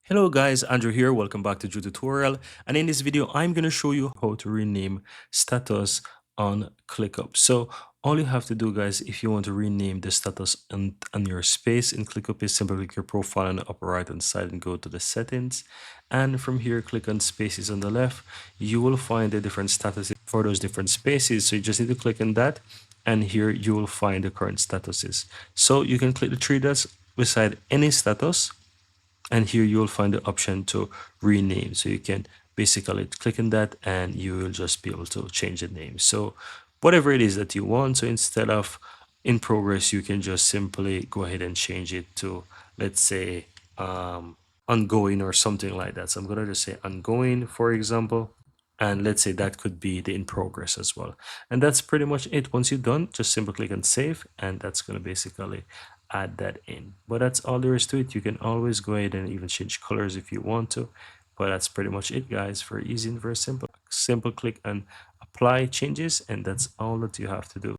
Hello guys, Andrew here. Welcome back to Drew Tutorial. And in this video, I'm going to show you how to rename status on ClickUp. So all you have to do, guys, if you want to rename the status on your space in ClickUp is simply click your profile on the upper right hand side and go to the settings. And from here, click on spaces on the left. You will find the different statuses for those different spaces. So you just need to click on that. And here you will find the current statuses. So you can click the three dots beside any status, and here you will find the option to rename. So you can basically click on that and you will just be able to change the name. So whatever it is that you want. So instead of in progress, you can just simply go ahead and change it to, let's say, ongoing or something like that. So I'm going to just say ongoing, for example. And let's say that could be the in progress as well. And that's pretty much it. Once you're done, just simply click on save, and that's going to basically add that in. But that's all there is to it. You can always go ahead and even change colors if you want to. But that's pretty much it, guys. Very easy and very simple. Simple click and apply changes, and that's all that you have to do.